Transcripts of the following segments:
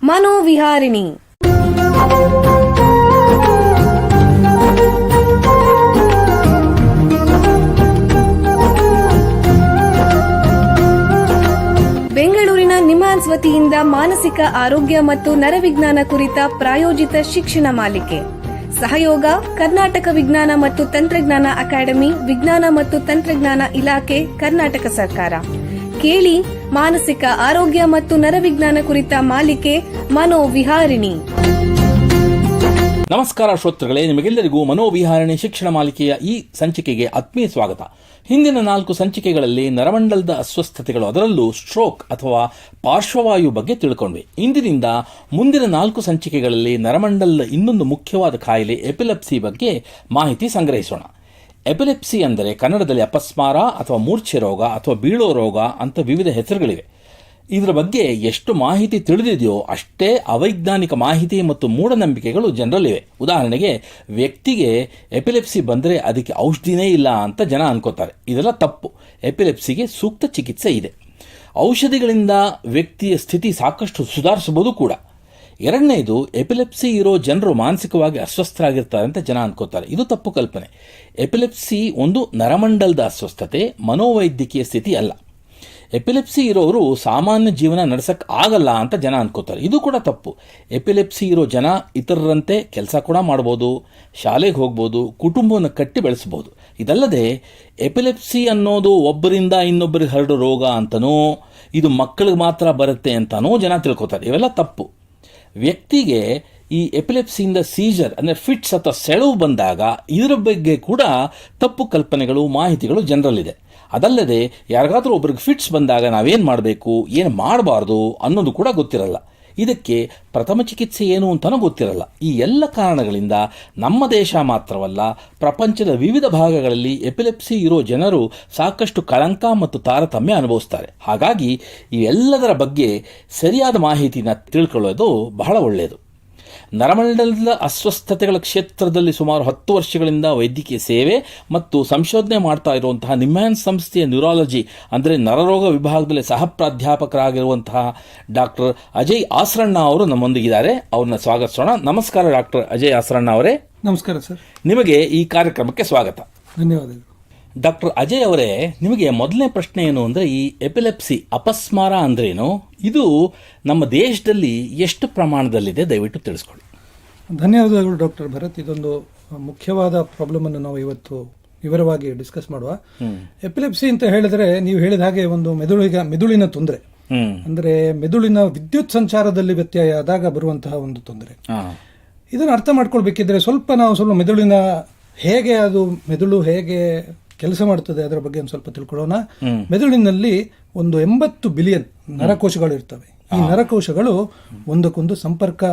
ಮನೋವಿಹಾರಿಣಿ. ಬೆಂಗಳೂರಿನ ನಿಮ್ಹಾನ್ಸ್ ವತಿಯಿಂದ ಮಾನಸಿಕ ಆರೋಗ್ಯ ಮತ್ತು ನರವಿಜ್ಞಾನ ಕುರಿತ ಪ್ರಾಯೋಜಿತ ಶಿಕ್ಷಣ ಮಾಲಿಕೆ. ಸಹಯೋಗ ಕರ್ನಾಟಕ ವಿಜ್ಞಾನ ಮತ್ತು ತಂತ್ರಜ್ಞಾನ ಅಕಾಡೆಮಿ, ವಿಜ್ಞಾನ ಮತ್ತು ತಂತ್ರಜ್ಞಾನ ಇಲಾಖೆ, ಕರ್ನಾಟಕ ಸರ್ಕಾರ. ಕೇಳಿ ಮಾನಸಿಕ ಆರೋಗ್ಯ ಮತ್ತು ನರವಿಜ್ಞಾನ ಕುರಿತ ಮಾಲಿಕೆ ಮನೋವಿಹಾರಿಣಿ. ನಮಸ್ಕಾರ ಶ್ರೋತೃಗಳೇ, ನಿಮಗೆಲ್ಲರಿಗೂ ಮನೋವಿಹಾರಣೆ ಶಿಕ್ಷಣ ಮಾಲಿಕೆಯ ಈ ಸಂಚಿಕೆಗೆ ಆತ್ಮೀಯ ಸ್ವಾಗತ. ಹಿಂದಿನ 4 ಸಂಚಿಕೆಗಳಲ್ಲಿ ನರಮಂಡಲದ ಅಸ್ವಸ್ಥತೆಗಳು, ಅದರಲ್ಲೂ ಸ್ಟ್ರೋಕ್ ಅಥವಾ ಪಾರ್ಶ್ವವಾಯು ಬಗ್ಗೆ ತಿಳ್ಕೊಂಡ್ವಿ. ಇಂದಿನಿಂದ ಮುಂದಿನ 4 ಸಂಚಿಕೆಗಳಲ್ಲಿ ನರಮಂಡಲದ ಇನ್ನೊಂದು ಮುಖ್ಯವಾದ ಕಾಯಿಲೆ ಎಪಿಲೆಪ್ಸಿ ಬಗ್ಗೆ ಮಾಹಿತಿ ಸಂಗ್ರಹಿಸೋಣ. ಎಪಿಲೆಪ್ಸಿ ಅಂದರೆ ಕನ್ನಡದಲ್ಲಿ ಅಪಸ್ಮಾರ ಅಥವಾ ಮೂರ್ಛೆ ರೋಗ ಅಥವಾ ಬೀಳೋ ರೋಗ ಅಂತ ವಿವಿಧ ಹೆಸರುಗಳಿವೆ. ಇದರ ಬಗ್ಗೆ ಎಷ್ಟು ಮಾಹಿತಿ ತಿಳಿದಿದೆಯೋ ಅಷ್ಟೇ ಅವೈಜ್ಞಾನಿಕ ಮಾಹಿತಿ ಮತ್ತು ಮೂಢನಂಬಿಕೆಗಳು ಜನರಲ್ಲಿವೆ. ಉದಾಹರಣೆಗೆ, ವ್ಯಕ್ತಿಗೆ ಎಪಿಲೆಪ್ಸಿ ಬಂದರೆ ಅದಕ್ಕೆ ಔಷಧಿನೇ ಇಲ್ಲ ಅಂತ ಜನ ಅನ್ಕೋತಾರೆ. ಇದೆಲ್ಲ ತಪ್ಪು. ಎಪಿಲೆಪ್ಸಿಗೆ ಸೂಕ್ತ ಚಿಕಿತ್ಸೆ ಇದೆ. ಔಷಧಿಗಳಿಂದ ವ್ಯಕ್ತಿಯ ಸ್ಥಿತಿ ಸಾಕಷ್ಟು ಸುಧಾರಿಸಬಹುದು ಕೂಡ. ಎರಡನೇದು, ಎಪಿಲೆಪ್ಸಿ ಇರೋ ಜನರು ಮಾನಸಿಕವಾಗಿ ಅಸ್ವಸ್ಥರಾಗಿರ್ತಾರೆ ಅಂತ ಜನ ಅನ್ಕೋತಾರೆ. ಇದು ತಪ್ಪು ಕಲ್ಪನೆ. ಎಪಿಲೆಪ್ಸಿ ಒಂದು ನರಮಂಡಲದ ಅಸ್ವಸ್ಥತೆ, ಮನೋವೈದ್ಯಕೀಯ ಸ್ಥಿತಿ ಅಲ್ಲ. ಎಪಿಲೆಪ್ಸಿ ಇರೋರು ಸಾಮಾನ್ಯ ಜೀವನ ನಡೆಸಕ್ಕೆ ಆಗಲ್ಲ ಅಂತ ಜನ ಅನ್ಕೋತಾರೆ. ಇದು ಕೂಡ ತಪ್ಪು. ಎಪಿಲೆಪ್ಸಿ ಇರೋ ಜನ ಇತರರಂತೆ ಕೆಲಸ ಕೂಡ ಮಾಡ್ಬೋದು, ಶಾಲೆಗೆ ಹೋಗ್ಬೋದು, ಕುಟುಂಬವನ್ನು ಕಟ್ಟಿ ಬೆಳೆಸಬಹುದು. ಇದಲ್ಲದೆ ಎಪಿಲೆಪ್ಸಿ ಅನ್ನೋದು ಒಬ್ಬರಿಂದ ಇನ್ನೊಬ್ಬರಿಗೆ ಹರಡೋ ರೋಗ ಅಂತನೋ, ಇದು ಮಕ್ಕಳಿಗೆ ಮಾತ್ರ ಬರುತ್ತೆ ಅಂತನೋ ಜನ ತಿಳ್ಕೊತಾರೆ. ಇವೆಲ್ಲ ತಪ್ಪು. ವ್ಯಕ್ತಿಗೆ ಈ ಎಪಿಲೆಪ್ಸಿಯಿಂದ ಸೀಜರ್ ಅಂದರೆ ಫಿಟ್ಸ್ ಅಥವಾ ಸೆಳವು ಬಂದಾಗ ಇದರ ಬಗ್ಗೆ ಕೂಡ ತಪ್ಪು ಕಲ್ಪನೆಗಳು, ಮಾಹಿತಿಗಳು ಜನರಲ್ಲಿದೆ. ಅದಲ್ಲದೆ ಯಾರಿಗಾದ್ರೂ ಒಬ್ರಿಗೆ ಫಿಟ್ಸ್ ಬಂದಾಗ ನಾವೇನು ಮಾಡಬೇಕು, ಏನು ಮಾಡಬಾರ್ದು ಅನ್ನೋದು ಕೂಡ ಗೊತ್ತಿರಲ್ಲ. ಇದಕ್ಕೆ ಪ್ರಥಮ ಚಿಕಿತ್ಸೆ ಏನು ಅಂತಲೂ ಗೊತ್ತಿರಲ್ಲ. ಈ ಎಲ್ಲ ಕಾರಣಗಳಿಂದ ನಮ್ಮ ದೇಶ ಮಾತ್ರವಲ್ಲ, ಪ್ರಪಂಚದ ವಿವಿಧ ಭಾಗಗಳಲ್ಲಿ ಎಪಿಲೆಪ್ಸಿ ಇರೋ ಜನರು ಸಾಕಷ್ಟು ಕಳಂಕ ಮತ್ತು ತಾರತಮ್ಯ ಅನುಭವಿಸ್ತಾರೆ. ಹಾಗಾಗಿ ಇವೆಲ್ಲದರ ಬಗ್ಗೆ ಸರಿಯಾದ ಮಾಹಿತಿನ ತಿಳ್ಕೊಳ್ಳೋದು ಬಹಳ ಒಳ್ಳೆಯದು. ನರಮಂಡಲದ ಅಸ್ವಸ್ಥತೆಗಳ ಕ್ಷೇತ್ರದಲ್ಲಿ ಸುಮಾರು 10 ವರ್ಷಗಳಿಂದ ವೈದ್ಯಕೀಯ ಸೇವೆ ಮತ್ತು ಸಂಶೋಧನೆ ಮಾಡ್ತಾ ಇರುವಂತಹ ನಿಮ್ಹಾನ್ಸ್ ಸಂಸ್ಥೆಯ ನ್ಯೂರಾಲಜಿ ಅಂದರೆ ನರರೋಗ ವಿಭಾಗದಲ್ಲಿ ಸಹ ಪ್ರಾಧ್ಯಾಪಕರಾಗಿರುವಂತಹ ಡಾಕ್ಟರ್ ಅಜಯ್ ಆಸರಣ್ಣ ಅವರು ನಮ್ಮೊಂದಿಗಿದ್ದಾರೆ. ಅವ್ರನ್ನ ಸ್ವಾಗತಿಸೋಣ. ನಮಸ್ಕಾರ ಡಾಕ್ಟರ್ ಅಜಯ್ ಆಸರಣ್ಣ ಅವರೇ. ನಮಸ್ಕಾರ ಸರ್. ನಿಮಗೆ ಈ ಕಾರ್ಯಕ್ರಮಕ್ಕೆ ಸ್ವಾಗತ. ಧನ್ಯವಾದಗಳು. ಡಾಕ್ಟರ್ ಅಜಯ್ ಅವರೇ, ನಿಮಗೆ ಮೊದಲನೇ ಪ್ರಶ್ನೆ ಏನು ಅಂದರೆ, ಈ ಎಪಿಲೆಪ್ಸಿ ಅಪಸ್ಮಾರ ಅಂದ್ರೇನು? ಇದು ನಮ್ಮ ದೇಶದಲ್ಲಿ ಎಷ್ಟು ಪ್ರಮಾಣದಲ್ಲಿದೆ, ದಯವಿಟ್ಟು ತಿಳಿಸ್ಕೊಡಿ. ಧನ್ಯವಾದಗಳು ಡಾಕ್ಟರ್ ಭರತ್. ಇದೊಂದು ಮುಖ್ಯವಾದ ಪ್ರಾಬ್ಲಮ್ ಅನ್ನು ನಾವು ಇವತ್ತು ವಿವರವಾಗಿ ಡಿಸ್ಕಸ್ ಮಾಡುವ. ಎಪಿಲೆಪ್ಸಿ ಅಂತ ಹೇಳಿದ್ರೆ ನೀವು ಹೇಳಿದ ಹಾಗೆ ಒಂದು ಮೆದುಳಿನ ತೊಂದರೆ, ಅಂದ್ರೆ ಮೆದುಳಿನ ವಿದ್ಯುತ್ ಸಂಚಾರದಲ್ಲಿ ವ್ಯತ್ಯಯ ಆದಾಗ ಬರುವಂತಹ ಒಂದು ತೊಂದರೆ. ಇದನ್ನು ಅರ್ಥ ಮಾಡ್ಕೊಳ್ಬೇಕಿದ್ರೆ ನಾವು ಮೆದುಳಿನ ಮೆದುಳು ಹೇಗೆ ಕೆಲಸ ಮಾಡ್ತದೆ ಅದರ ಬಗ್ಗೆ ಒಂದು ಸ್ವಲ್ಪ ತಿಳ್ಕೊಳ್ಳೋಣ. ಮೆದುಳಿನಲ್ಲಿ ಒಂದು 80 ಬಿಲಿಯನ್ ನರಕೋಶಗಳು ಇರ್ತವೆ. ಈ ನರಕೋಶಗಳು ಒಂದಕ್ಕೊಂದು ಸಂಪರ್ಕ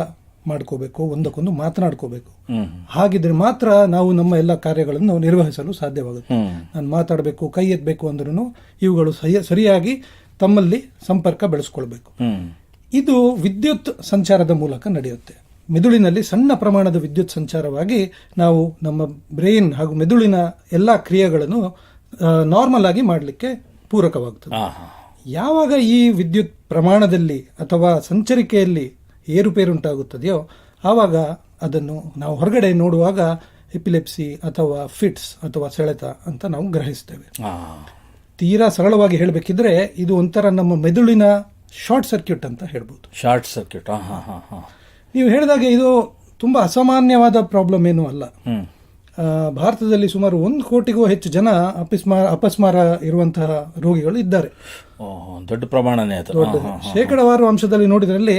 ಮಾಡ್ಕೋಬೇಕು, ಒಂದಕ್ಕೊಂದು ಮಾತನಾಡ್ಕೋಬೇಕು. ಹಾಗಿದ್ರೆ ಮಾತ್ರ ನಾವು ನಮ್ಮ ಎಲ್ಲ ಕಾರ್ಯಗಳನ್ನು ನಿರ್ವಹಿಸಲು ಸಾಧ್ಯವಾಗುತ್ತೆ. ನಾನು ಮಾತಾಡಬೇಕು, ಕೈ ಎತ್ತಬೇಕು ಅಂದ್ರೂ ಇವುಗಳು ಸರಿಯಾಗಿ ತಮ್ಮಲ್ಲಿ ಸಂಪರ್ಕ ಬೆಳೆಸ್ಕೊಳ್ಬೇಕು. ಇದು ವಿದ್ಯುತ್ ಸಂಚಾರದ ಮೂಲಕ ನಡೆಯುತ್ತೆ. ಮೆದುಳಿನಲ್ಲಿ ಸಣ್ಣ ಪ್ರಮಾಣದ ವಿದ್ಯುತ್ ಸಂಚಾರವಾಗಿ ನಾವು ನಮ್ಮ ಬ್ರೈನ್ ಹಾಗೂ ಮೆದುಳಿನ ಎಲ್ಲ ಕ್ರಿಯೆಗಳನ್ನು ನಾರ್ಮಲ್ ಆಗಿ ಮಾಡಲಿಕ್ಕೆ ಪೂರಕವಾಗುತ್ತದೆ. ಯಾವಾಗ ಈ ವಿದ್ಯುತ್ ಪ್ರಮಾಣದಲ್ಲಿ ಅಥವಾ ಸಂಚರಿಕೆಯಲ್ಲಿ ಏರುಪೇರುಂಟಾಗುತ್ತದೆಯೋ ಆವಾಗ ಅದನ್ನು ನಾವು ಹೊರಗಡೆ ನೋಡುವಾಗ ಎಪಿಲೆಪ್ಸಿ ಅಥವಾ ಫಿಟ್ಸ್ ಅಥವಾ ಸೆಳೆತ ಅಂತ ನಾವು ಗ್ರಹಿಸ್ತೇವೆ. ತೀರಾ ಸರಳವಾಗಿ ಹೇಳಬೇಕಿದ್ರೆ ಇದು ಒಂಥರ ನಮ್ಮ ಮೆದುಳಿನ ಶಾರ್ಟ್ ಸರ್ಕ್ಯೂಟ್ ಅಂತ ಹೇಳ್ಬೋದು. Short circuit. ನೀವು ಹೇಳಿದಾಗೆ ಇದು ತುಂಬಾ ಅಸಾಮಾನ್ಯವಾದ ಪ್ರಾಬ್ಲಮ್ ಏನೂ ಅಲ್ಲ. ಭಾರತದಲ್ಲಿ ಸುಮಾರು 1 ಕೋಟಿಗೂ ಹೆಚ್ಚು ಜನ ಅಪಸ್ಮಾರ ಇರುವಂತಹ ರೋಗಿಗಳು ಇದ್ದಾರೆ. ದೊಡ್ಡ ಪ್ರಮಾಣನೇ. ಶೇಕಡಾವಾರು ಅಂಶದಲ್ಲಿ ನೋಡಿದ್ರಲ್ಲಿ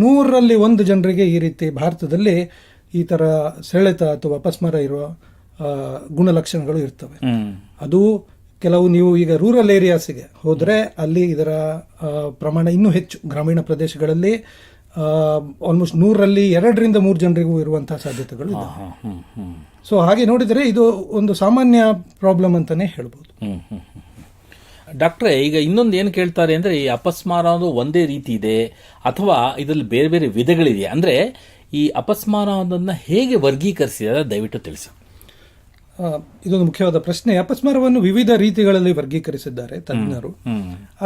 100ರಲ್ಲಿ 1 ಜನರಿಗೆ ಈ ರೀತಿ ಭಾರತದಲ್ಲಿ ಈ ತರ ಸೆಳೆತ ಅಥವಾ ಅಪಸ್ಮಾರ ಇರುವ ಗುಣಲಕ್ಷಣಗಳು ಇರ್ತವೆ. ಅದು ಕೆಲವು ನೀವು ಈಗ ರೂರಲ್ ಏರಿಯಾಸ್ಗೆ ಹೋದ್ರೆ ಅಲ್ಲಿ ಇದರ ಪ್ರಮಾಣ ಇನ್ನೂ ಹೆಚ್ಚು. ಗ್ರಾಮೀಣ ಪ್ರದೇಶಗಳಲ್ಲಿ ಆಲ್ಮೋಸ್ಟ್ 100ರಲ್ಲಿ 2ರಿಂದ 3 ಜನರಿಗೂ ಇರುವಂತಹ ಸಾಧ್ಯತೆಗಳು ಇದೆ. ಸೊ ಹಾಗೆ ನೋಡಿದರೆ ಇದು ಒಂದು ಸಾಮಾನ್ಯ ಪ್ರಾಬ್ಲಮ್ ಅಂತಾನೆ ಹೇಳ್ಬೋದು. ಡಾಕ್ಟ್ರೇ, ಈಗ ಇನ್ನೊಂದು ಏನು ಕೇಳ್ತಾರೆ ಅಂದ್ರೆ, ಈ ಅಪಸ್ಮಾರ ಅನ್ನೋದು ಒಂದೇ ರೀತಿ ಇದೆ ಅಥವಾ ಇದರಲ್ಲಿ ಬೇರೆ ಬೇರೆ ವಿಧಗಳಿದೆಯಾ? ಅಂದ್ರೆ ಈ ಅಪಸ್ಮಾರವನ್ನು ಹೇಗೆ ವರ್ಗೀಕರಿಸಿದರೆ ದಯವಿಟ್ಟು ತಿಳಿಸಿ. ಇದೊಂದು ಮುಖ್ಯವಾದ ಪ್ರಶ್ನೆ. ಅಪಸ್ಮಾರವನ್ನು ವಿವಿಧ ರೀತಿಗಳಲ್ಲಿ ವರ್ಗೀಕರಿಸಿದ್ದಾರೆ ತಜ್ಞರು.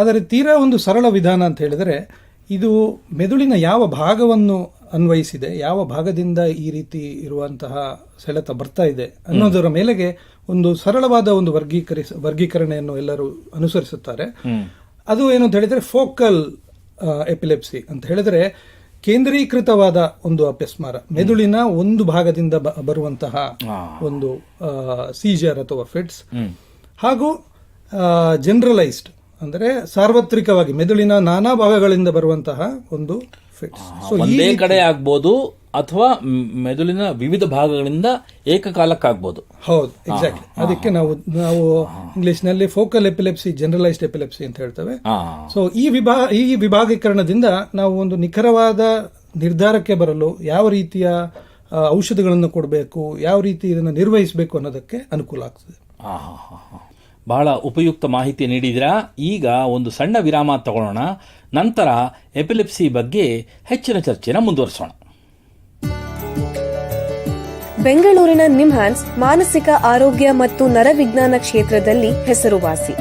ಆದರೆ ತೀರಾ ಒಂದು ಸರಳ ವಿಧಾನ ಅಂತ ಹೇಳಿದರೆ, ಇದು ಮೆದುಳಿನ ಯಾವ ಭಾಗವನ್ನು ಅನ್ವಯಿಸಿದೆ, ಯಾವ ಭಾಗದಿಂದ ಈ ರೀತಿ ಇರುವಂತಹ ಸೆಳೆತ ಬರ್ತಾ ಇದೆ ಅನ್ನೋದರ ಮೇಲೆಗೆ ಒಂದು ಸರಳವಾದ ಒಂದು ವರ್ಗೀಕರಣೆಯನ್ನು ಎಲ್ಲರೂ ಅನುಸರಿಸುತ್ತಾರೆ. ಅದು ಏನು ಅಂತ ಹೇಳಿದ್ರೆ ಫೋಕಲ್ ಎಪಿಲೆಪ್ಸಿ ಅಂತ ಹೇಳಿದ್ರೆ ಕೇಂದ್ರೀಕೃತವಾದ ಒಂದು ಅಪಸ್ಮಾರ, ಮೆದುಳಿನ ಒಂದು ಭಾಗದಿಂದ ಬರುವಂತಹ ಒಂದು ಸೀಜರ್ ಅಥವಾ ಫಿಟ್ಸ್, ಹಾಗೂ ಜನರಲೈಸ್ಡ್ ಅಂದರೆ ಸಾರ್ವತ್ರಿಕವಾಗಿ ಮೆದುಳಿನ ನಾನಾ ಭಾಗಗಳಿಂದ ಬರುವಂತಹ ಒಂದು ಫಿಟ್ಸ್. ಒಂದೇ ಕಡೆ ಆಗ್ಬೋದು ಅಥವಾ ಮೆದುಳಿನ ವಿವಿಧ ಭಾಗಗಳಿಂದ ಏಕಕಾಲಕ್ಕಾಗ್ಬೋದು. ಹೌದು, ಎಕ್ಸಾಕ್ಟ್ಲಿ. ಅದಕ್ಕೆ ನಾವು ಇಂಗ್ಲಿಷ್ ನಲ್ಲಿ ಫೋಕಲ್ ಎಪಿಲೆಪ್ಸಿ, ಜನರಲೈಸ್ಡ್ ಎಪಿಲೆಪ್ಸಿ ಅಂತ ಹೇಳ್ತೇವೆ. ಸೊ ಈ ವಿಭಾಗೀಕರಣದಿಂದ ನಾವು ಒಂದು ನಿಖರವಾದ ನಿರ್ಧಾರಕ್ಕೆ ಬರಲು ಯಾವ ರೀತಿಯ ಔಷಧಗಳನ್ನು ಕೊಡಬೇಕು, ಯಾವ ರೀತಿ ಇದನ್ನು ನಿರ್ವಹಿಸಬೇಕು ಅನ್ನೋದಕ್ಕೆ ಅನುಕೂಲ ಆಗ್ತದೆ. ಬಹಳ ಉಪಯುಕ್ತ ಮಾಹಿತಿ ನೀಡಿದಿರಾ. ಈಗ ಒಂದು ಸಣ್ಣ ವಿರಾಮ ತಗೊಳ್ಳೋಣ. ನಂತರ ಎಪಿಲೆಪ್ಸಿ ಬಗ್ಗೆ ಹೆಚ್ಚಿನ ಚರ್ಚೆನ ಮುಂದುವರಿಸೋಣ. ಬೆಂಗಳೂರಿನ ನಿಮ್ಹಾನ್ಸ್ ಮಾನಸಿಕ ಆರೋಗ್ಯ ಮತ್ತು ನರವಿಜ್ಞಾನ ಕ್ಷೇತ್ರದಲ್ಲಿ ಹೆಸರುವಾಸಿ.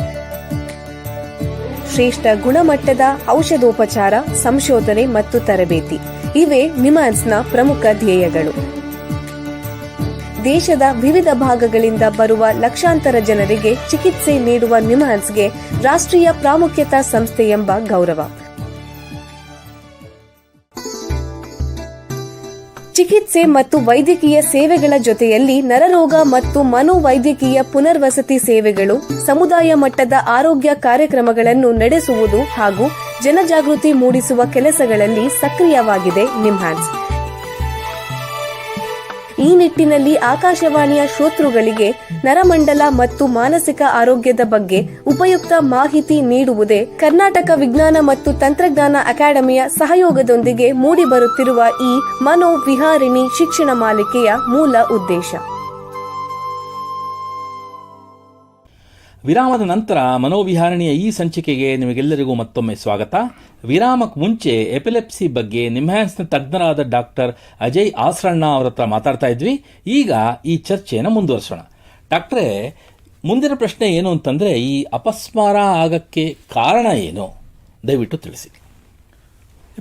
ಶ್ರೇಷ್ಠ ಗುಣಮಟ್ಟದ ಔಷಧೋಪಚಾರ, ಸಂಶೋಧನೆ ಮತ್ತು ತರಬೇತಿ ಇವೇ ನಿಮ್ಹಾನ್ಸ್ನ ಪ್ರಮುಖ ಧ್ಯೇಯಗಳು. ದೇಶದ ವಿವಿಧ ಭಾಗಗಳಿಂದ ಬರುವ ಲಕ್ಷಾಂತರ ಜನರಿಗೆ ಚಿಕಿತ್ಸೆ ನೀಡುವ ನಿಮ್ಹಾನ್ಸ್ಗೆ ರಾಷ್ಟ್ರೀಯ ಪ್ರಾಮುಖ್ಯತಾ ಸಂಸ್ಥೆ ಎಂಬ ಗೌರವ. ಚಿಕಿತ್ಸೆ ಮತ್ತು ವೈದ್ಯಕೀಯ ಸೇವೆಗಳ ಜೊತೆಯಲ್ಲಿ ನರರೋಗ ಮತ್ತು ಮನೋವೈದ್ಯಕೀಯ ಪುನರ್ವಸತಿ ಸೇವೆಗಳು, ಸಮುದಾಯ ಮಟ್ಟದ ಆರೋಗ್ಯ ಕಾರ್ಯಕ್ರಮಗಳನ್ನು ನಡೆಸುವುದು ಹಾಗೂ ಜನಜಾಗೃತಿ ಮೂಡಿಸುವ ಕೆಲಸಗಳಲ್ಲಿ ಸಕ್ರಿಯವಾಗಿದೆ ನಿಮ್ಹಾನ್ಸ್. ಈ ನಿಟ್ಟಿನಲ್ಲಿ ಆಕಾಶವಾಣಿಯ ಶ್ರೋತೃಗಳಿಗೆ ನರಮಂಡಲ ಮತ್ತು ಮಾನಸಿಕ ಆರೋಗ್ಯದ ಬಗ್ಗೆ ಉಪಯುಕ್ತ ಮಾಹಿತಿ ನೀಡುವುದೇ ಕರ್ನಾಟಕ ವಿಜ್ಞಾನ ಮತ್ತು ತಂತ್ರಜ್ಞಾನ ಅಕಾಡೆಮಿಯ ಸಹಯೋಗದೊಂದಿಗೆ ಮೂಡಿಬರುತ್ತಿರುವ ಈ ಮನೋವಿಹಾರಿಣಿ ಶಿಕ್ಷಣ ಮಾಲಿಕೆಯ ಮೂಲ ಉದ್ದೇಶ. ವಿರಾಮದ ನಂತರ ಮನೋವಿಹಾರಣಿಯ ಈ ಸಂಚಿಕೆಗೆ ನಿಮಗೆಲ್ಲರಿಗೂ ಮತ್ತೊಮ್ಮೆ ಸ್ವಾಗತ. ವಿರಾಮಕ್ಕೆ ಮುಂಚೆ ಎಪಿಲೆಪ್ಸಿ ಬಗ್ಗೆ ನಿಮ್ಹಾನ್ಸ್ನ ತಜ್ಞರಾದ ಡಾಕ್ಟರ್ ಅಜಯ್ ಆಸ್ರಣ್ಣ ಅವರ ಹತ್ರ ಮಾತಾಡ್ತಾ ಇದ್ವಿ. ಈಗ ಈ ಚರ್ಚೆಯನ್ನು ಮುಂದುವರಿಸೋಣ. ಡಾಕ್ಟ್ರೇ, ಮುಂದಿನ ಪ್ರಶ್ನೆ ಏನು ಅಂತಂದರೆ, ಈ ಅಪಸ್ಮಾರ ಆಗಕ್ಕೆ ಕಾರಣ ಏನು, ದಯವಿಟ್ಟು ತಿಳಿಸಿ.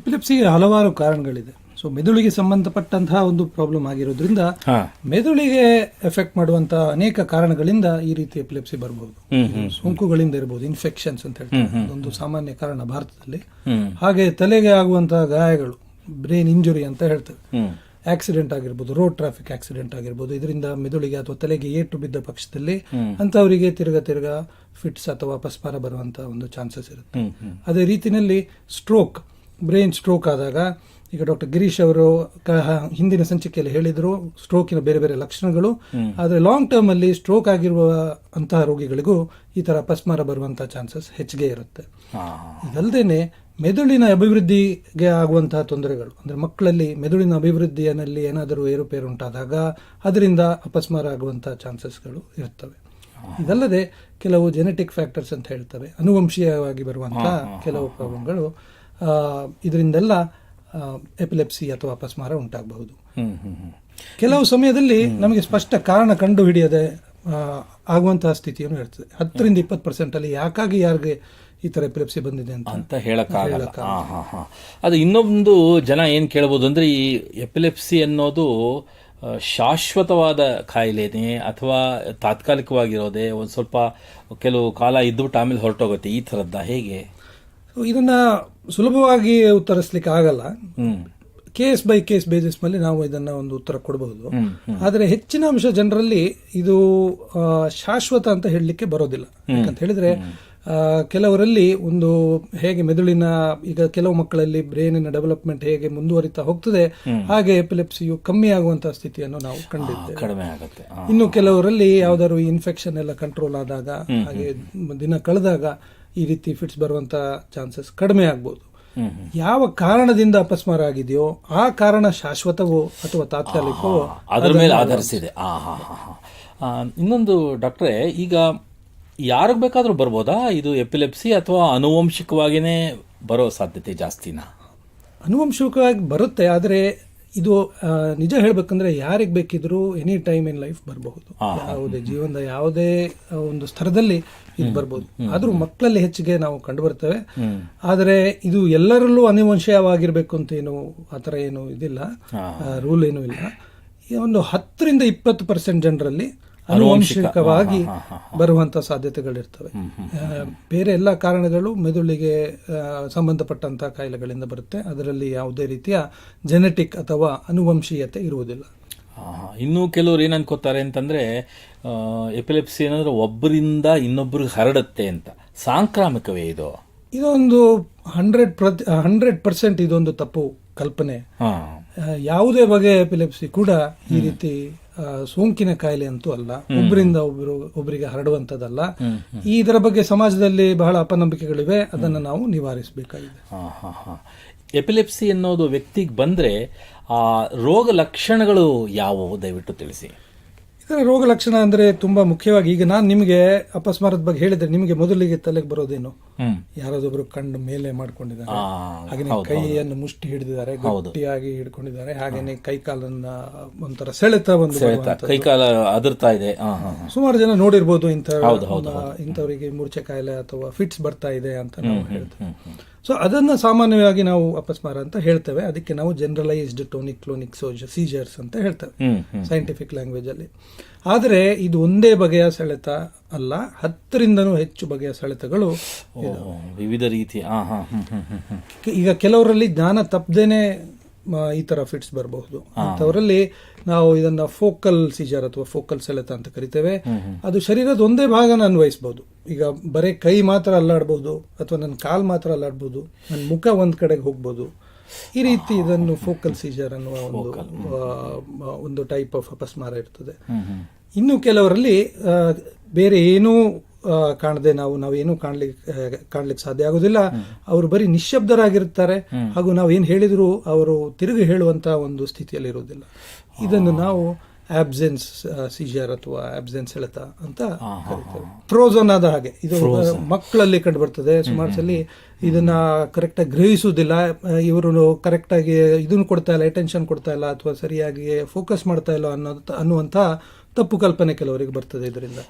ಎಪಿಲೆಪ್ಸಿಗೆ ಹಲವಾರು ಕಾರಣಗಳಿದೆ. ಸೊ ಮೆದುಳಿಗೆ ಸಂಬಂಧಪಟ್ಟಂತಹ ಒಂದು ಪ್ರಾಬ್ಲಮ್ ಆಗಿರೋದ್ರಿಂದ ಮೆದುಳಿಗೆ ಎಫೆಕ್ಟ್ ಮಾಡುವಂತಹ ಅನೇಕ ಕಾರಣಗಳಿಂದ ಈ ರೀತಿ ಎಪಿಲೆಪ್ಸಿ ಬರಬಹುದು. ಸೋಂಕುಗಳಿಂದ ಇರಬಹುದು, ಇನ್ಫೆಕ್ಷನ್ಸ್ ಅಂತ ಹೇಳ್ತಾರೆ, ಅದೊಂದು ಸಾಮಾನ್ಯ ಕಾರಣ ಭಾರತದಲ್ಲಿ. ಹಾಗೆ ತಲೆಗೆ ಆಗುವಂತಹ ಗಾಯಗಳು, ಬ್ರೈನ್ ಇಂಜುರಿ ಅಂತ ಹೇಳ್ತೇವೆ, ಆಕ್ಸಿಡೆಂಟ್ ಆಗಿರ್ಬೋದು, ರೋಡ್ ಟ್ರಾಫಿಕ್ ಆಕ್ಸಿಡೆಂಟ್ ಆಗಿರ್ಬೋದು, ಇದರಿಂದ ಮೆದುಳಿಗೆ ಅಥವಾ ತಲೆಗೆ ಏಟು ಬಿದ್ದ ಪಕ್ಷದಲ್ಲಿ ಅಂತವರಿಗೆ ತಿರ್ಗಾ ಫಿಟ್ಸ್ ಅಥವಾ ಅಪಸ್ಮಾರ ಬರುವಂತಹ ಒಂದು ಚಾನ್ಸಸ್ ಇರುತ್ತೆ. ಅದೇ ರೀತಿಯಲ್ಲಿ ಸ್ಟ್ರೋಕ್, ಬ್ರೈನ್ ಸ್ಟ್ರೋಕ್ ಆದಾಗ, ಈಗ ಡಾಕ್ಟರ್ ಗಿರೀಶ್ ಅವರು ಹಿಂದಿನ ಸಂಚಿಕೆಯಲ್ಲಿ ಹೇಳಿದ್ರು ಸ್ಟ್ರೋಕಿನ ಬೇರೆ ಬೇರೆ ಲಕ್ಷಣಗಳು. ಆದರೆ ಲಾಂಗ್ ಟರ್ಮ್ ಅಲ್ಲಿ ಸ್ಟ್ರೋಕ್ ಆಗಿರುವ ಅಂತಹ ರೋಗಿಗಳಿಗೂ ಈ ತರ ಅಪಸ್ಮಾರ ಬರುವಂತಹ ಚಾನ್ಸಸ್ ಹೆಚ್ಚಿಗೆ ಇರುತ್ತೆ. ಇದಲ್ಲದೇನೆ ಮೆದುಳಿನ ಅಭಿವೃದ್ಧಿಗೆ ಆಗುವಂತಹ ತೊಂದರೆಗಳು, ಅಂದ್ರೆ ಮಕ್ಕಳಲ್ಲಿ ಮೆದುಳಿನ ಅಭಿವೃದ್ಧಿಯಲ್ಲಿ ಏನಾದರೂ ಏರುಪೇರು ಉಂಟಾದಾಗ ಅದರಿಂದ ಅಪಸ್ಮಾರ ಆಗುವಂತಹ ಚಾನ್ಸಸ್ಗಳು ಇರ್ತವೆ. ಇದಲ್ಲದೆ ಕೆಲವು ಜೆನೆಟಿಕ್ ಫ್ಯಾಕ್ಟರ್ಸ್ ಅಂತ ಹೇಳ್ತವೆ, ಅನುವಂಶೀಯವಾಗಿ ಬರುವಂತಹ ಕೆಲವು ಪ್ರಾಬ್ಲಮ್ಗಳು, ಇದರಿಂದೆಲ್ಲ ಎಪಿಲೆಪ್ಸಿ ಅಥವಾ ಅಪಸ್ಮಾರ ಉಂಟಾಗಬಹುದು. ಕೆಲವು ಸಮಯದಲ್ಲಿ ನಮಗೆ ಸ್ಪಷ್ಟ ಕಾರಣ ಕಂಡು ಹಿಡಿಯದೆ ಆಗುವಂತಹ ಸ್ಥಿತಿಯನ್ನು ಇರ್ತದೆ. 10-20% ಅಲ್ಲಿ ಯಾಕಾಗಿ ಯಾರಿಗೆ ಈ ತರ ಎಪಿಲೆಪ್ಸಿ ಬಂದಿದೆ ಅಂತ ಹೇಳಕ್ಕಾಗಲ್ಲ. ಅದು ಇನ್ನೊಂದು ಜನ ಏನ್ ಕೇಳಬಹುದು ಅಂದ್ರೆ, ಈ ಎಪಿಲೆಪ್ಸಿ ಅನ್ನೋದು ಶಾಶ್ವತವಾದ ಕಾಯಿಲೆನೇ ಅಥವಾ ತಾತ್ಕಾಲಿಕವಾಗಿರೋದೇ, ಒಂದು ಸ್ವಲ್ಪ ಕೆಲವು ಕಾಲ ಇದ್ದುಬಿಟ್ಟು ಆಮೇಲೆ ಹೊರಟೋಗುತ್ತೆ, ಈ ಥರದ್ದ ಹೇಗೆ? ಇದನ್ನ ಸುಲಭವಾಗಿ ಉತ್ತರಿಸಲಿಕ್ಕೆ ಆಗಲ್ಲ. ಕೇಸ್ ಬೈ ಕೇಸ್ ಬೇಸಿಸ್ ಮೇಲೆ ನಾವು ಇದನ್ನ ಒಂದು ಉತ್ತರ ಕೊಡಬಹುದು. ಆದರೆ ಹೆಚ್ಚಿನ ಅಂಶ ಜನರಲ್ಲಿ ಇದು ಶಾಶ್ವತ ಅಂತ ಹೇಳಲಿಕ್ಕೆ ಬರೋದಿಲ್ಲ. ಯಾಕಂತ ಹೇಳಿದ್ರೆ ಕೆಲವರಲ್ಲಿ ಒಂದು ಹೇಗೆ ಮೆದುಳಿನ, ಈಗ ಕೆಲವು ಮಕ್ಕಳಲ್ಲಿ ಬ್ರೈನಿನ ಡೆವಲಪ್ಮೆಂಟ್ ಹೇಗೆ ಮುಂದುವರಿತಾ ಹೋಗ್ತದೆ ಹಾಗೆ ಎಪಿಲೆಪ್ಸಿಯು ಕಮ್ಮಿ ಆಗುವಂತಹ ಸ್ಥಿತಿಯನ್ನು ನಾವು ಕಂಡಿದ್ದೇವೆ. ಕಡಿಮೆ ಆಗುತ್ತೆ. ಇನ್ನು ಕೆಲವರಲ್ಲಿ ಯಾವ್ದಾದ್ರು ಇನ್ಫೆಕ್ಷನ್ ಎಲ್ಲ ಕಂಟ್ರೋಲ್ ಆದಾಗ, ಹಾಗೆ ದಿನ ಕಳೆದಾಗ ಈ ರೀತಿ ಫಿಟ್ಸ್ ಬರುವಂತ ಚಾನ್ಸಸ್ ಕಡಿಮೆ ಆಗ್ಬೋದು. ಯಾವ ಕಾರಣದಿಂದ ಅಪಸ್ಮಾರ ಆಗಿದೆಯೋ ಆ ಕಾರಣ ಶಾಶ್ವತವೋ ಅಥವಾ ತಾತ್ಕಾಲಿಕವೋ ಅದರ ಮೇಲೆ ಆಧರಿಸಿದೆ. ಇನ್ನೊಂದು ಡಾಕ್ಟ್ರೇ, ಈಗ ಯಾರಿಗೆ ಬೇಕಾದ್ರೂ ಬರ್ಬೋದಾ ಇದು ಎಪಿಲೆಪ್ಸಿ, ಅಥವಾ ಆನುವಂಶಿಕವಾಗಿನೇ ಬರೋ ಸಾಧ್ಯತೆ ಜಾಸ್ತಿನಾ? ಆನುವಂಶಿಕವಾಗಿ ಬರುತ್ತೆ, ಆದರೆ ಇದು ನಿಜ ಹೇಳ್ಬೇಕಂದ್ರೆ ಯಾರಿಗೆ ಬೇಕಿದ್ರು ಎನಿ ಟೈಮ್ ಇನ್ ಲೈಫ್ ಬರಬಹುದು. ಯಾವುದೇ ಜೀವನದ ಯಾವುದೇ ಒಂದು ಸ್ತರದಲ್ಲಿ ಇದು ಬರ್ಬೋದು. ಆದ್ರೂ ಮಕ್ಕಳಲ್ಲಿ ಹೆಚ್ಚಿಗೆ ನಾವು ಕಂಡು ಬರ್ತೇವೆ. ಆದರೆ ಇದು ಎಲ್ಲರಲ್ಲೂ ಅನುವಂಶೀಯವಾಗಿರ್ಬೇಕು ಅಂತ ಏನು ಆತರ ಏನು ಇದಿಲ್ಲ, ರೂಲ್ ಏನೂ ಇಲ್ಲ. ಒಂದು 10-20% ಜನರಲ್ಲಿ ಆನುವಂಶಿಕವಾಗಿ ಬರುವಂತ ಸಾಧ್ಯತೆಗಳಿರ್ತವೆ. ಬೇರೆ ಎಲ್ಲ ಕಾರಣಗಳು ಮೆದುಳಿಗೆ ಸಂಬಂಧಪಟ್ಟಂತಹ ಕಾಯಿಲೆಗಳಿಂದ ಬರುತ್ತೆ. ಅದರಲ್ಲಿ ಯಾವುದೇ ರೀತಿಯ ಜೆನೆಟಿಕ್ ಅಥವಾ ಅನುವಂಶೀಯತೆ ಇರುವುದಿಲ್ಲ. ಇನ್ನು ಕೆಲವರು ಏನ್ ಅನ್ಕೋತಾರೆ ಅಂತಂದ್ರೆ ಎಪಿಲೆಪ್ಸಿ ಏನಾದ್ರೆ ಒಬ್ಬರಿಂದ ಇನ್ನೊಬ್ಬರಿಗೆ ಹರಡುತ್ತೆ ಅಂತ. ಸಾಂಕ್ರಾಮಿಕವೇ ಇದು? ಇದೊಂದು 100% ಇದೊಂದು ತಪ್ಪು ಕಲ್ಪನೆ. ಯಾವುದೇ ಬಗೆಯ ಎಪಿಲೆಪ್ಸಿ ಕೂಡ ಈ ರೀತಿ ಸೋಂಕಿನ ಕಾಯಿಲೆ ಅಂತೂ ಅಲ್ಲ, ಒಬ್ಬರಿಂದ ಒಬ್ಬರಿಗೆ ಹರಡುವಂತದ್ದಲ್ಲ. ಇದರ ಬಗ್ಗೆ ಸಮಾಜದಲ್ಲಿ ಬಹಳ ಅಪನಂಬಿಕೆಗಳಿವೆ, ಅದನ್ನು ನಾವು ನಿವಾರಿಸಬೇಕಾಗಿದೆ. ಎಪಿಲೆಪ್ಸಿ ಅನ್ನೋದು ವ್ಯಕ್ತಿಗೆ ಬಂದ್ರೆ ಆ ರೋಗ ಲಕ್ಷಣಗಳು ಯಾವುವು ದಯವಿಟ್ಟು ತಿಳಿಸಿ. ಇದರ ರೋಗ ಲಕ್ಷಣ ಅಂದ್ರೆ ತುಂಬಾ ಮುಖ್ಯವಾಗಿ, ಈಗ ನಾನು ನಿಮಗೆ ಅಪಸ್ಮಾರದ ಬಗ್ಗೆ ಹೇಳಿದ್ರೆ ನಿಮಗೆ ಮೊದಲಿಗೆ ತಲೆಗೆ ಬರೋದೇನು? ಯಾರಾದೊಬ್ರು ಕಣ್ಣು ಮೇಲೆ ಮಾಡ್ಕೊಂಡಿದ್ದಾರೆ, ಹಾಗೇನೆ ಕೈಯನ್ನು ಮುಷ್ಟಿ ಹಿಡಿದಿದ್ದಾರೆ, ಗಟ್ಟಿಯಾಗಿ ಹಿಡ್ಕೊಂಡಿದ್ದಾರೆ, ಹಾಗೇನೆ ಕೈ ಕಾಲನ್ನ ಒಂಥರ ಸೆಳೆತ ಕೈಕಾಲ ಅದರ್ತಾ ಇದೆ. ಸುಮಾರು ಜನ ನೋಡಿರ್ಬೋದು ಇಂಥವರಿಗೆ ಮೂರ್ಛೆ ಕಾಯಿಲೆ ಅಥವಾ ಫಿಟ್ಸ್ ಬರ್ತಾ ಇದೆ ಅಂತ ನಾವು ಹೇಳ್ತೇವೆ. ಸೊ ಅದನ್ನ ಸಾಮಾನ್ಯವಾಗಿ ನಾವು ಅಪಸ್ಮಾರ ಅಂತ ಹೇಳ್ತೇವೆ. ಅದಕ್ಕೆ ನಾವು ಜನರಲೈಸ್ಡ್ ಟೋನಿಕ್ ಕ್ಲೋನಿಕ್ ಸೀಜರ್ಸ್ ಅಂತ ಹೇಳ್ತೇವೆ ಸೈಂಟಿಫಿಕ್ ಲ್ಯಾಂಗ್ವೇಜ್ ಅಲ್ಲಿ. ಆದರೆ ಇದು ಒಂದೇ ಬಗೆಯ ಸೆಳೆತ ಅಲ್ಲ, 10ರಿಂದನೂ ಹೆಚ್ಚು ಬಗೆಯ ಸೆಳೆತಗಳು ವಿವಿಧ ರೀತಿಯ. ಈಗ ಕೆಲವರಲ್ಲಿ ಜ್ಞಾನ ತಪ್ಪದೇನೆ ಈ ತರ ಫಿಟ್ಸ್ ಬರಬಹುದು. ಅಂತವರಲ್ಲಿ ನಾವು ಇದನ್ನ ಫೋಕಲ್ ಸೀಜರ್ ಅಥವಾ ಫೋಕಲ್ ಸೆಳೆತ ಅಂತ ಕರಿತೇವೆ. ಅದು ಶರೀರದ ಒಂದೇ ಭಾಗನ ಅನ್ವಯಿಸಬಹುದು. ಈಗ ಬರೀ ಕೈ ಮಾತ್ರ ಅಲ್ಲಾಡಬಹುದು, ಅಥವಾ ನನ್ನ ಕಾಲ್ ಮಾತ್ರ ಅಲ್ಲಾಡಬಹುದು, ನನ್ನ ಮುಖ ಒಂದ್ ಕಡೆಗೆ ಹೋಗ್ಬೋದು. ಈ ರೀತಿ ಇದನ್ನು ಫೋಕಲ್ ಸೀಜರ್ ಅನ್ನುವ ಒಂದು ಟೈಪ್ ಆಫ್ ಅಪಸ್ಮಾರ ಇರ್ತದೆ. ಇನ್ನು ಕೆಲವರಲ್ಲಿ ಬೇರೆ ಏನೂ ಕಾಣದೆ ನಾವೇನು ಕಾಣ್ಲಿಕ್ಕೆ ಸಾಧ್ಯ ಆಗುದಿಲ್ಲ. ಅವರು ಬರೀ ನಿಶ್ಶಬ್ದರಾಗಿರ್ತಾರೆ, ಹಾಗೂ ನಾವು ಏನ್ ಹೇಳಿದ್ರು ಅವರು ತಿರುಗಿ ಹೇಳುವಂತ ಒಂದು ಸ್ಥಿತಿಯಲ್ಲಿ ಇರುವುದಿಲ್ಲ. ಇದನ್ನು ನಾವು ಆಬ್ಸೆನ್ಸ್ ಸೀಜರ್ ಅಥವಾ ಆಬ್ಸೆನ್ಸ್ ಸೆಳೆತ ಅಂತ ಕರೀತೇವೆ. ಫ್ರೋಝನ್ ಆದ ಹಾಗೆ ಇದು ಮಕ್ಕಳಲ್ಲಿ ಕಂಡು ಬರ್ತದೆ. ಸುಮಾರು ಸಲ ಇದನ್ನ ಕರೆಕ್ಟ್ ಆಗಿ ಗ್ರಹಿಸುವುದಿಲ್ಲ, ಇವರು ಕರೆಕ್ಟ್ ಆಗಿ ಇದನ್ನು ಕೊಡ್ತಾ ಇಲ್ಲ, ಅಟೆನ್ಷನ್ ಕೊಡ್ತಾ ಇಲ್ಲ, ಅಥವಾ ಸರಿಯಾಗಿ ಫೋಕಸ್ ಮಾಡ್ತಾ ಇಲ್ಲ ಅನ್ನುವಂತ ತಪ್ಪು ಕಲ್ಪನೆ ಕೆಲವರಿಗೆ ಬರ್ತದೆ ಇದರಿಂದ.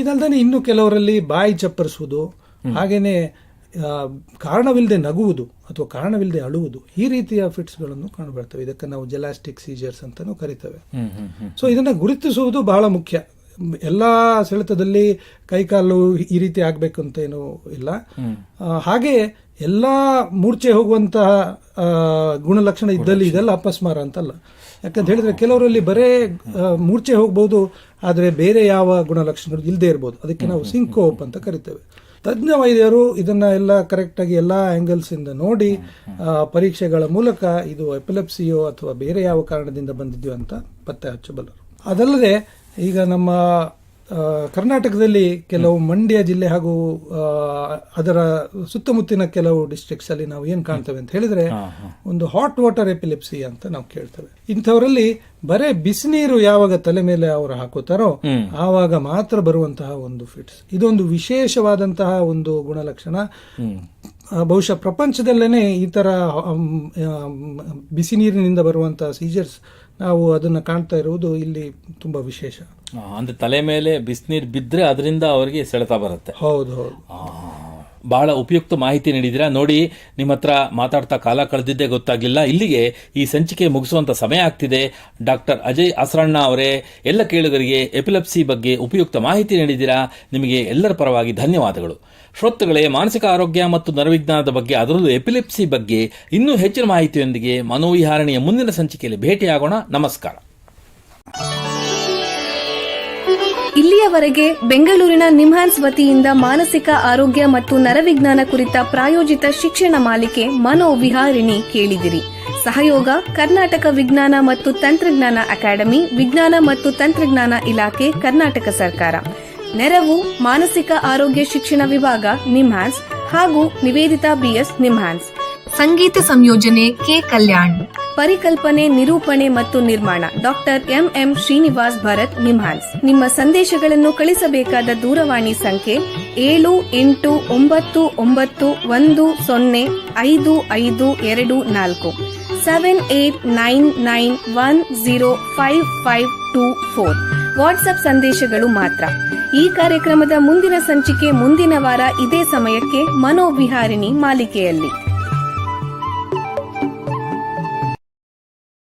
ಇದಲ್ದೇ ಇನ್ನು ಕೆಲವರಲ್ಲಿ ಬಾಯಿ ಚಪ್ಪರಿಸುವುದು, ಹಾಗೇನೆ ಕಾರಣವಿಲ್ಲದೆ ನಗುವುದು ಅಥವಾ ಕಾರಣವಿಲ್ಲದೆ ಅಳುವುದು, ಈ ರೀತಿಯ ಫಿಟ್ಸ್ ಗಳನ್ನು ಕಾಣಬರ್ತವೆ. ಇದಕ್ಕೆ ನಾವು ಜೆಲಾಸ್ಟಿಕ್ ಸೀಜರ್ಸ್ ಅಂತಾನೂ ಕರಿತೇವೆ. ಸೊ ಇದನ್ನ ಗುರುತಿಸುವುದು ಬಹಳ ಮುಖ್ಯ. ಎಲ್ಲಾ ಸೆಳೆತದಲ್ಲಿ ಕೈಕಾಲು ಈ ರೀತಿ ಆಗ್ಬೇಕು ಅಂತ ಏನೂ ಇಲ್ಲ. ಹಾಗೆ ಎಲ್ಲಾ ಮೂರ್ಛೆ ಹೋಗುವಂತಹ ಗುಣಲಕ್ಷಣ ಇದ್ದಲ್ಲಿ ಇದೆಲ್ಲ ಅಪಸ್ಮಾರ ಅಂತಲ್ಲ. ಯಾಕಂತ ಹೇಳಿದ್ರೆ ಕೆಲವರಲ್ಲಿ ಬರೇ ಮೂರ್ಛೆ ಹೋಗ್ಬಹುದು, ಆದ್ರೆ ಬೇರೆ ಯಾವ ಗುಣಲಕ್ಷಣಗಳು ಇಲ್ಲದೆ ಇರಬಹುದು. ಅದಕ್ಕೆ ನಾವು ಸಿಂಕೋಪ್ ಅಂತ ಕರಿತೇವೆ. ತಜ್ಞ ವೈದ್ಯರು ಇದನ್ನ ಎಲ್ಲ ಕರೆಕ್ಟ್ ಆಗಿ ಎಲ್ಲಾ ಆಂಗಲ್ಸ್ ಇಂದ ನೋಡಿ ಪರೀಕ್ಷೆಗಳ ಮೂಲಕ ಇದು ಎಪಿಲೆಪ್ಸಿಯೋ ಅಥವಾ ಬೇರೆ ಯಾವ ಕಾರಣದಿಂದ ಬಂದಿದ್ಯೋ ಅಂತ ಪತ್ತೆ ಹಚ್ಚಬಲ್ಲರು. ಅದಲ್ಲದೆ ಈಗ ನಮ್ಮ ಕರ್ನಾಟಕದಲ್ಲಿ ಕೆಲವು ಮಂಡ್ಯ ಜಿಲ್ಲೆ ಹಾಗೂ ಅದರ ಸುತ್ತಮುತ್ತಿನ ಕೆಲವು ಡಿಸ್ಟ್ರಿಕ್ಟ್ಸ್ ಅಲ್ಲಿ ನಾವು ಏನ್ ಕಾಣ್ತೇವೆ ಅಂತ ಹೇಳಿದ್ರೆ ಒಂದು ಹಾಟ್ ವಾಟರ್ ಎಪಿಲೆಪ್ಸಿ ಅಂತ ನಾವು ಕೇಳ್ತೇವೆ. ಇಂಥವರಲ್ಲಿ ಬರೇ ಬಿಸಿನೀರು ಯಾವಾಗ ತಲೆ ಮೇಲೆ ಅವರು ಹಾಕೋತಾರೋ ಆವಾಗ ಮಾತ್ರ ಬರುವಂತಹ ಒಂದು ಫಿಟ್ಸ್. ಇದೊಂದು ವಿಶೇಷವಾದಂತಹ ಒಂದು ಗುಣಲಕ್ಷಣ. ಬಹುಶಃ ಪ್ರಪಂಚದಲ್ಲೇನೆ ಈ ತರ ಬಿಸಿ ನೀರಿನಿಂದ ಬರುವಂತಹ ಸೀಜರ್ಸ್ ನಾವು ಅದನ್ನ ಕಾಣ್ತಾ ಇರುವುದು ಇಲ್ಲಿ ತುಂಬಾ ವಿಶೇಷ. ಅಂದ್ರೆ ತಲೆ ಮೇಲೆ ಬಿಸಿನೀರು ಬಿದ್ರೆ ಅದರಿಂದ ಅವರಿಗೆ ಸೆಳೆತ ಬರುತ್ತೆ. ಹೌದು ಹೌದು. ಬಹಳ ಉಪಯುಕ್ತ ಮಾಹಿತಿ ನೀಡಿದಿರಾ. ನೋಡಿ, ನಿಮ್ಮ ಹತ್ರ ಮಾತಾಡ್ತಾ ಕಾಲ ಕಳೆದಿದ್ದೇ ಗೊತ್ತಾಗ್ಲಿಲ್ಲ. ಇಲ್ಲಿಗೆ ಈ ಸಂಚಿಕೆ ಮುಗಿಸುವಂತ ಸಮಯ ಆಗ್ತಿದೆ. ಡಾಕ್ಟರ್ ಅಜಯ್ ಅಸರಣ್ಣ ಅವರೇ, ಎಲ್ಲ ಕೇಳುಗರಿಗೆ ಎಪಿಲೆಪ್ಸಿ ಬಗ್ಗೆ ಉಪಯುಕ್ತ ಮಾಹಿತಿ ನೀಡಿದಿರಾ. ನಿಮಗೆ ಎಲ್ಲರ ಪರವಾಗಿ ಧನ್ಯವಾದಗಳು. ಶ್ರೋತೃಗಳೇ, ಮಾನಸಿಕ ಆರೋಗ್ಯ ಮತ್ತು ನರವಿಜ್ಞಾನದ ಬಗ್ಗೆ, ಅದರಲ್ಲೂ ಎಪಿಲೆಪ್ಸಿ ಬಗ್ಗೆ ಇನ್ನೂ ಹೆಚ್ಚಿನ ಮಾಹಿತಿಯೊಂದಿಗೆ ಮನೋವಿಹಾರಣೆಯ ಮುಂದಿನ ಸಂಚಿಕೆಯಲ್ಲಿ ಭೇಟಿಯಾಗೋಣ. ನಮಸ್ಕಾರ. ಇಲ್ಲಿಯವರೆಗೆ ಬೆಂಗಳೂರಿನ ನಿಮ್ಹಾನ್ಸ್ ವತಿಯಿಂದ ಮಾನಸಿಕ ಆರೋಗ್ಯ ಮತ್ತು ನರವಿಜ್ಞಾನ ಕುರಿತ ಪ್ರಾಯೋಜಿತ ಶಿಕ್ಷಣ ಮಾಲಿಕೆ ಮನೋವಿಹಾರಿಣಿ ಕೇಳಿದಿರಿ. ಸಹಯೋಗ ಕರ್ನಾಟಕ ವಿಜ್ಞಾನ ಮತ್ತು ತಂತ್ರಜ್ಞಾನ ಅಕಾಡೆಮಿ, ವಿಜ್ಞಾನ ಮತ್ತು ತಂತ್ರಜ್ಞಾನ ಇಲಾಖೆ, ಕರ್ನಾಟಕ ಸರ್ಕಾರ. ನೆರವು ಮಾನಸಿಕ ಆರೋಗ್ಯ ಶಿಕ್ಷಣ ವಿಭಾಗ, ನಿಮ್ಹಾನ್ಸ್ ಹಾಗೂ ನಿವೇದಿತಾ ಬಿಎಸ್, ನಿಮ್ಹಾನ್ಸ್. ಸಂಗೀತ ಸಂಯೋಜನೆ ಕೆ ಕಲ್ಯಾಣ್. ಪರಿಕಲ್ಪನೆ, ನಿರೂಪಣೆ ಮತ್ತು ನಿರ್ಮಾಣ ಡಾಕ್ಟರ್ ಎಂಎಂ ಶ್ರೀನಿವಾಸ್ ಭರತ್, ನಿಮ್ಹಾನ್ಸ್. ನಿಮ್ಮ ಸಂದೇಶಗಳನ್ನು ಕಳಿಸಬೇಕಾದ ದೂರವಾಣಿ ಸಂಖ್ಯೆ 7899105524. 7899105524. ವಾಟ್ಸ್ಆಪ್ ಸಂದೇಶಗಳು ಮಾತ್ರ. ಈ ಕಾರ್ಯಕ್ರಮದ ಮುಂದಿನ ಸಂಚಿಕೆ ಮುಂದಿನ ವಾರ ಇದೇ ಸಮಯಕ್ಕೆ ಮನೋವಿಹಾರಿಣಿ ಮಾಲಿಕೆಯಲ್ಲಿ.